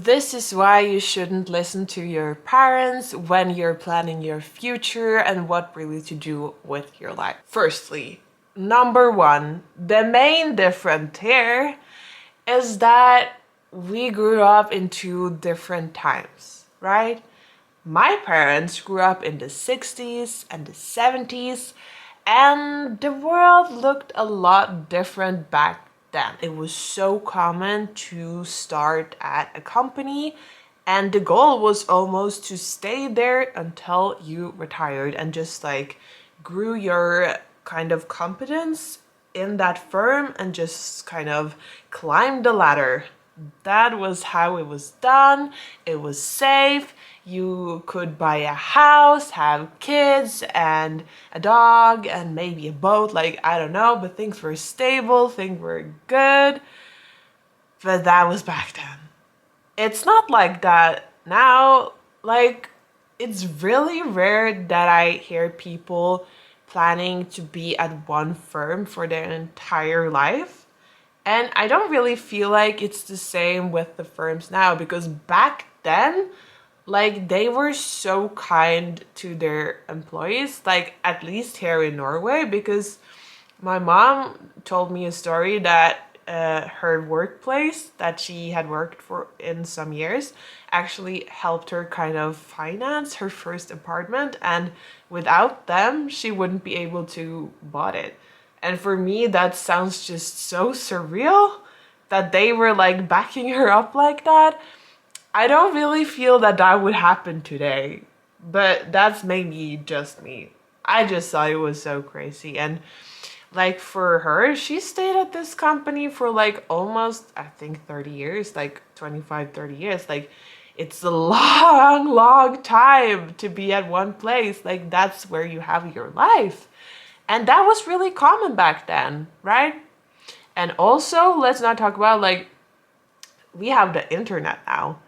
This is why you shouldn't listen to your parents when you're planning your future and what really to do with your life. Firstly, number one, the main difference here is that we grew up in two different times, right? My parents grew up in the 60s and the 70s, and the world looked a lot different back then. It was so common to start at a company, and the goal was almost to stay there until you retired and just like grew your kind of competence in that firm and just kind of climbed the ladder. That was how it was done. It was safe. You could buy a house, have kids, and a dog, and maybe a boat. Like, I don't know, but things were stable, things were good. But that was back then. It's not like that now. Like, it's really rare that I hear people planning to be at one firm for their entire life. And I don't really feel like it's the same with the firms now, because back then, like, they were so kind to their employees, like at least here in Norway, because my mom told me a story that her workplace that she had worked for in some years actually helped her kind of finance her first apartment, and without them she wouldn't be able to bought it. And for me that sounds just so surreal that they were like backing her up like that. I don't really feel that that would happen today, but that's maybe just me. I just thought it was so crazy. And like for her, she stayed at this company for like almost, I think, 30 years, like 25, 30 years. Like, it's a long, long time to be at one place. Like, that's where you have your life. And that was really common back then, right? And also, let's not talk about like, we have the internet now.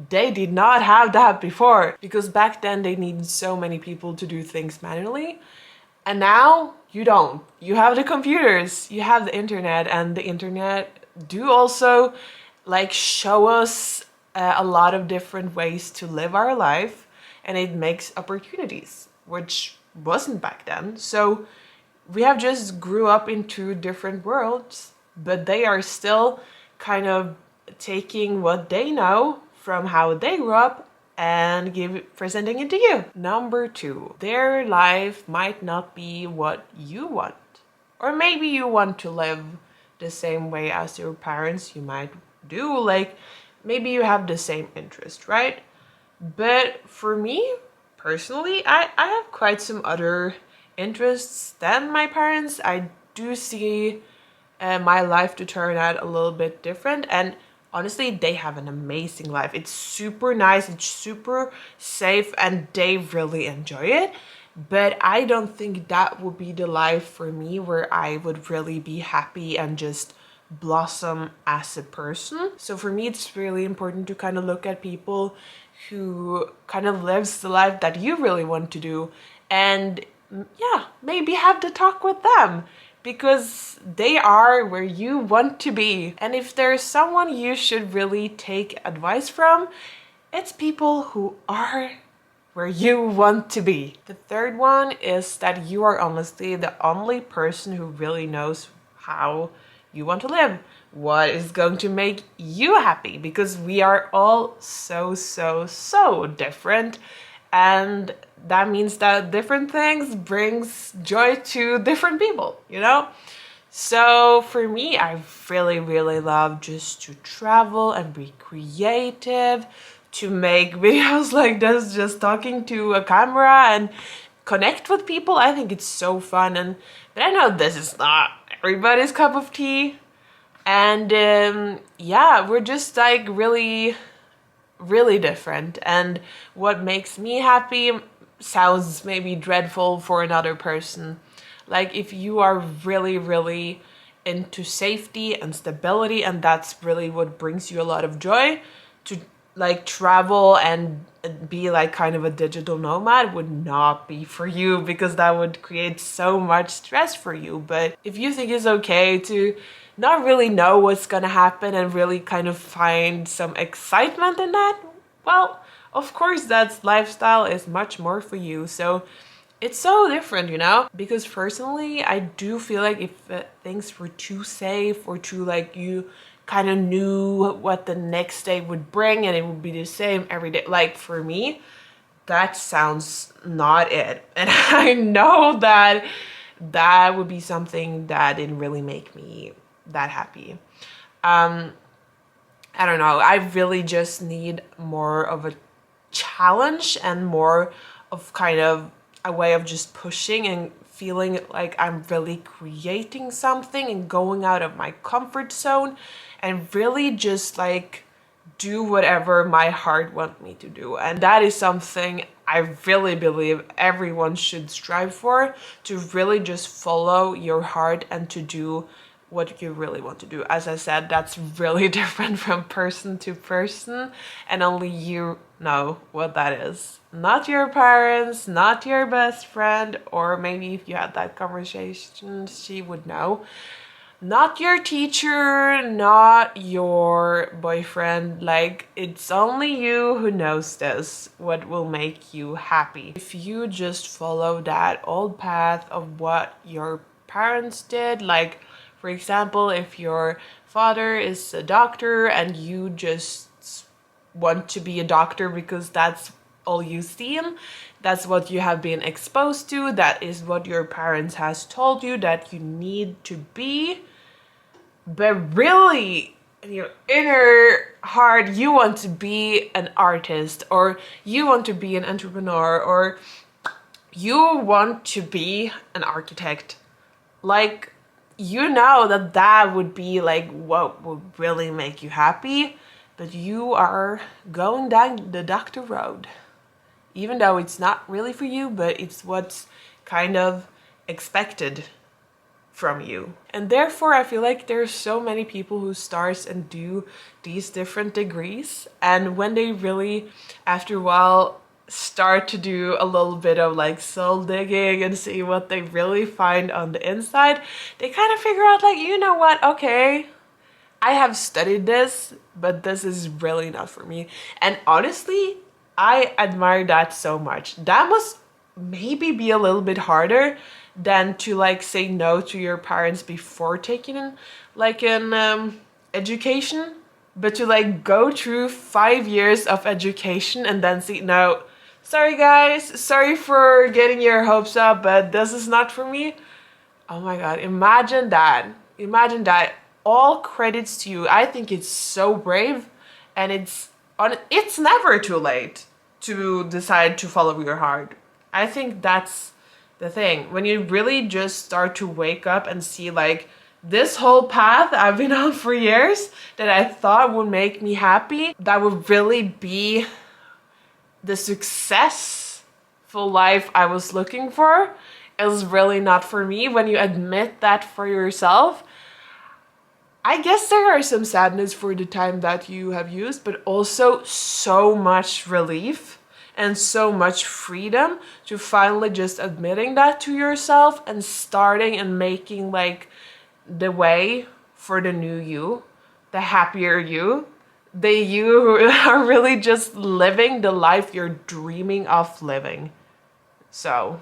They did not have that before, because back then they needed so many people to do things manually. And now you don't. You have the computers, you have the internet, and the internet do also like show us a lot of different ways to live our life, and it makes opportunities, which wasn't back then. So we have just grew up in two different worlds, but they are still kind of taking what they know from how they grew up and presenting it to you. Number two, their life might not be what you want. Or maybe you want to live the same way as your parents, you might do, like maybe you have the same interest, right? But for me, personally, I have quite some other interests than my parents. I do see my life to turn out a little bit different, and honestly, they have an amazing life. It's super nice, it's super safe, and they really enjoy it. But I don't think that would be the life for me where I would really be happy and just blossom as a person. So for me, it's really important to kind of look at people who kind of lives the life that you really want to do, and yeah, maybe have the talk with them, because they are where you want to be. And if there's someone you should really take advice from, it's people who are where you want to be. The third one is that you are honestly the only person who really knows how you want to live, what is going to make you happy, because we are all so different, and that means that different things brings joy to different people, you know? So for me, I really love just to travel and be creative, to make videos like this, just talking to a camera and connect with people. I think it's so fun, and but I know this is not everybody's cup of tea. And yeah, we're just like really different, and what makes me happy sounds maybe dreadful for another person. Like, if you are really into safety and stability, and that's really what brings you a lot of joy, to like travel and be like kind of a digital nomad would not be for you, because that would create so much stress for you. But if you think it's okay to not really know what's gonna happen and really kind of find some excitement in that, well, of course that lifestyle is much more for you. So it's so different, you know? Because personally, I do feel like if things were too safe or too like you kind of knew what the next day would bring and it would be the same every day, like for me, that sounds not it. And I know that that would be something that didn't really make me that happy. I don't know. I really just need more of a challenge and more of kind of a way of just pushing and feeling like I'm really creating something and going out of my comfort zone and really just like do whatever my heart wants me to do. And that is something I really believe everyone should strive for, to really just follow your heart and to do what you really want to do. As I said, that's really different from person to person, and only you know what that is. Not your parents, not your best friend, or maybe if you had that conversation, she would know. Not your teacher, not your boyfriend. Like, it's only you who knows this, what will make you happy. If you just follow that old path of what your parents did, like, for example, if your father is a doctor and you just want to be a doctor because that's all you see him, that's what you have been exposed to, that is what your parents has told you that you need to be, but really in your inner heart you want to be an artist, or you want to be an entrepreneur, or you want to be an architect, like, you know that that would be like what would really make you happy, but you are going down the doctor road, even though it's not really for you, but it's what's kind of expected from you. And therefore I feel like there's so many people who start and do these different degrees, and when they really after a while start to do a little bit of like soul digging and see what they really find on the inside, they kind of figure out like, you know what, okay, I have studied this, but this is really not for me. And honestly, I admire that so much. That must maybe be a little bit harder than to like say no to your parents before taking like an education, but to like go through 5 years of education and then see, no, sorry guys, sorry for getting your hopes up, but this is not for me. Oh my god, imagine that. Imagine that. All credits to you. I think it's so brave, and it's never too late to decide to follow your heart. I think that's the thing. When you really just start to wake up and see like, this whole path I've been on for years that I thought would make me happy, that would really be the successful life I was looking for, is really not for me. When you admit that for yourself, I guess there are some sadness for the time that you have used, but also so much relief and so much freedom to finally just admitting that to yourself and starting and making like the way for the new you, the happier you, the you who are really just living the life you're dreaming of living. So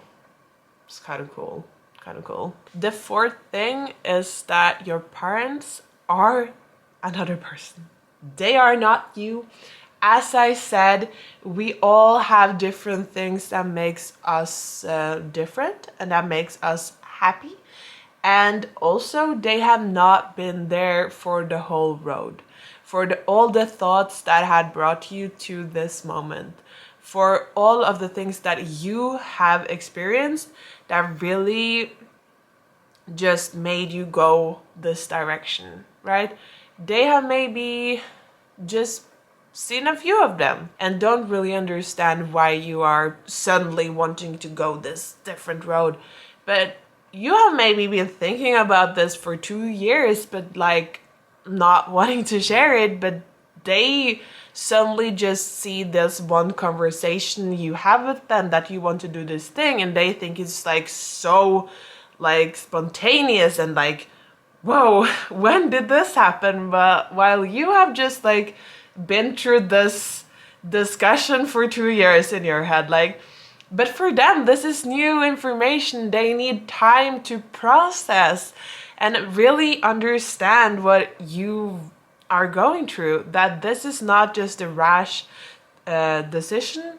it's kind of cool. Kind of cool. The fourth thing is that your parents are another person. They are not you. As I said, we all have different things that makes us different and that makes us happy. And also they have not been there for the whole road, for all the thoughts that had brought you to this moment, for all of the things that you have experienced that really just made you go this direction, right? They have maybe just seen a few of them and don't really understand why you are suddenly wanting to go this different road. But you have maybe been thinking about this for 2 years, but like not wanting to share it, but they suddenly just see this one conversation you have with them that you want to do this thing, and they think it's like so like spontaneous and like whoa, when did this happen? But while you have just like been through this discussion for 2 years in your head, like, but for them, this is new information. They need time to process and really understand what you are going through. That this is not just a rash decision,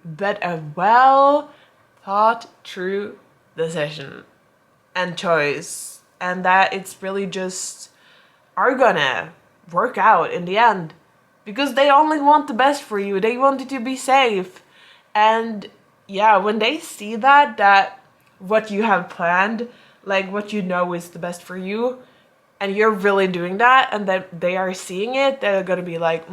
but a well thought through decision and choice. And that it's really just are gonna work out in the end. Because they only want the best for you. They want you to be safe. And yeah, when they see that what you have planned, like what you know is the best for you, and you're really doing that, and that they are seeing it, they're gonna be like,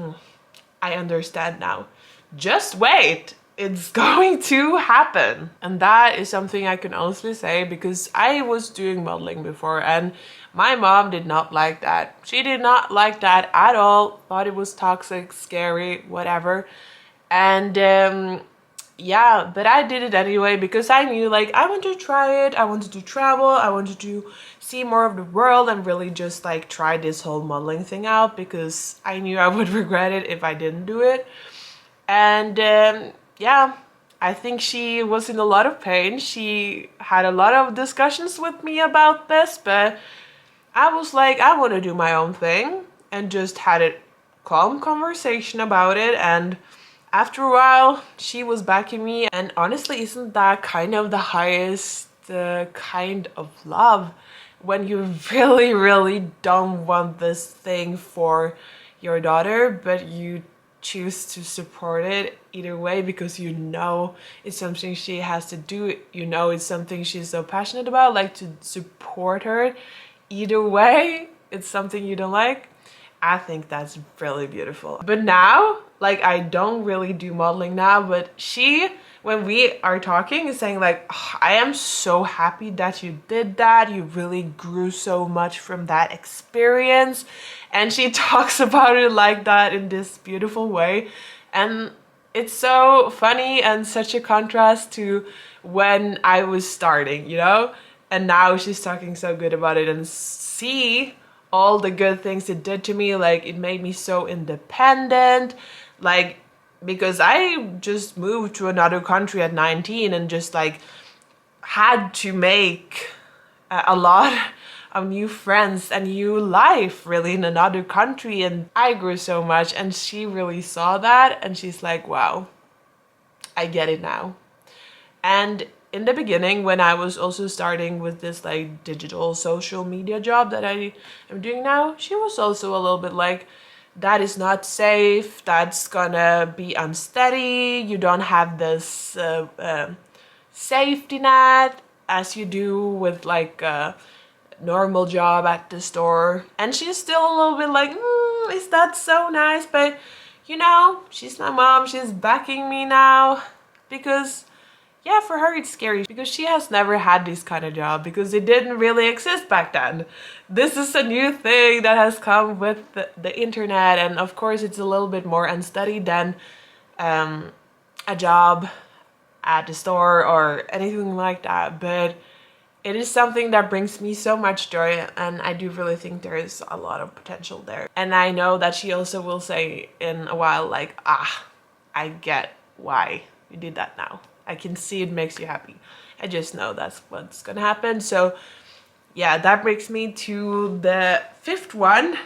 I understand now. Just wait. It's going to happen. And that is something I can honestly say because I was doing modeling before and my mom did not like that. She did not like that at all. Thought it was toxic, scary, whatever. And yeah, but I did it anyway because I knew like I wanted to try it. I wanted to travel. I wanted to see more of the world and really just like try this whole modeling thing out because I knew I would regret it if I didn't do it. And yeah, I think she was in a lot of pain. She had a lot of discussions with me about this, but I was like, I want to do my own thing and just had a calm conversation about it. And after a while, she was backing me. And honestly, isn't that kind of the highest kind of love? When you really, really don't want this thing for your daughter, but you choose to support it either way because you know it's something she has to do, you know it's something she's so passionate about, like to support her either way it's something you don't like. I think that's really beautiful. But now, like, I don't really do modeling now, but she, when we are talking, is saying like, oh, I am so happy that you did that. You really grew so much from that experience. And she talks about it like that in this beautiful way. And it's so funny and such a contrast to when I was starting, you know? And now she's talking so good about it and see all the good things it did to me. Like it made me so independent, like because I just moved to another country at 19 and just like had to make a lot of new friends and new life really in another country, and I grew so much and she really saw that and she's like, wow, I get it now. And in the beginning, when I was also starting with this like digital social media job that I am doing now, she was also a little bit like, that is not safe, that's gonna be unsteady, you don't have this safety net as you do with like a normal job at the store. And she's still a little bit like, is that so nice? But you know, she's my mom, she's backing me now because yeah, for her it's scary because she has never had this kind of job because it didn't really exist back then. This is a new thing that has come with the internet, and of course it's a little bit more unsteady than a job at the store or anything like that, but it is something that brings me so much joy, and I do really think there is a lot of potential there. And I know that she also will say in a while like, I get why you did that now. I can see it makes you happy. I just know that's what's gonna happen. So yeah, that brings me to the fifth one.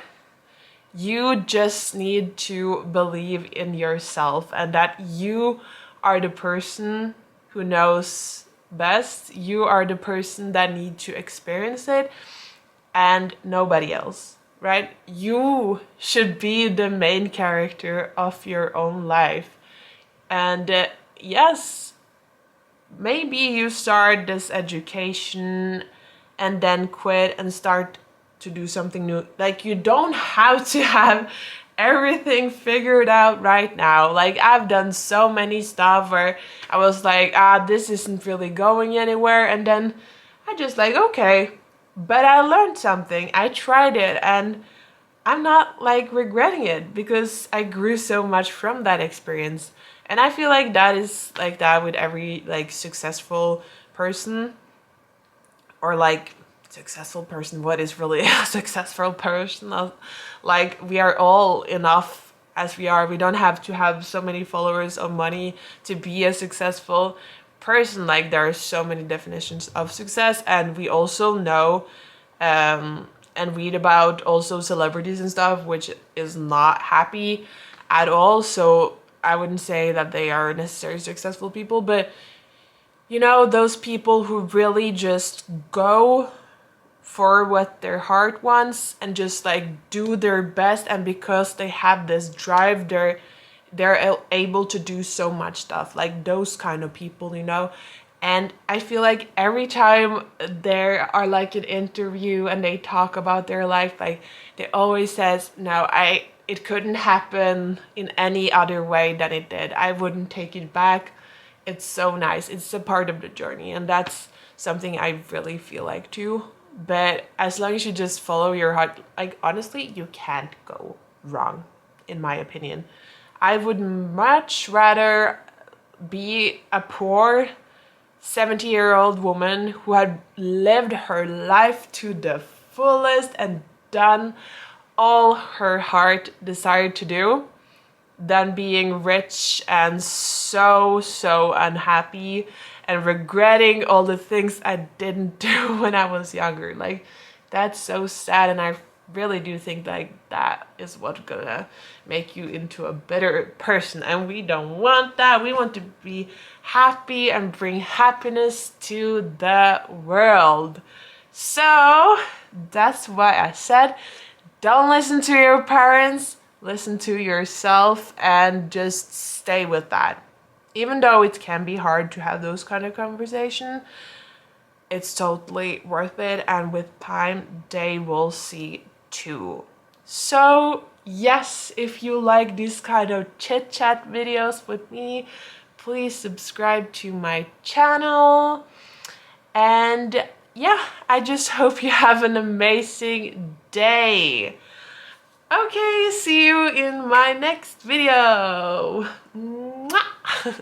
You just need to believe in yourself and that you are the person who knows best. You are the person that need to experience it and nobody else, right? You should be the main character of your own life. And yes, maybe you start this education and then quit and start to do something new. Like you don't have to have everything figured out right now. Like I've done so many stuff where I was like, this isn't really going anywhere, and then I just like, okay, but I learned something, I tried it, and I'm not like regretting it because I grew so much from that experience. And I feel like that is like that with every like successful person or like successful person, what is really a successful person? Like, we are all enough as we are. We don't have to have so many followers or money to be a successful person. Like, there are so many definitions of success, and we also know and read about also celebrities and stuff which is not happy at all. So I wouldn't say that they are necessarily successful people, but you know, those people who really just go for what their heart wants and just like do their best, and because they have this drive, they're able to do so much stuff, like those kind of people, you know. And I feel like every time there are like an interview and they talk about their life, like they always says, no, it couldn't happen in any other way than it did. I wouldn't take it back. It's so nice. It's a part of the journey, and that's something I really feel like too. But as long as you just follow your heart, like honestly, you can't go wrong, in my opinion. I would much rather be a poor 70-year-old woman who had lived her life to the fullest and done all her heart desired to do, than being rich and so unhappy and regretting all the things I didn't do when I was younger. Like, that's so sad, and I really do think like that is what's gonna make you into a better person, and we don't want that. We want to be happy and bring happiness to the world. So that's why I said, don't listen to your parents, listen to yourself, and just stay with that. Even though it can be hard to have those kind of conversations, it's totally worth it, and with time they will see too. So yes, if you like these kind of chit chat videos with me, please subscribe to my channel. And yeah, I just hope you have an amazing day. Okay, see you in my next video. Mwah!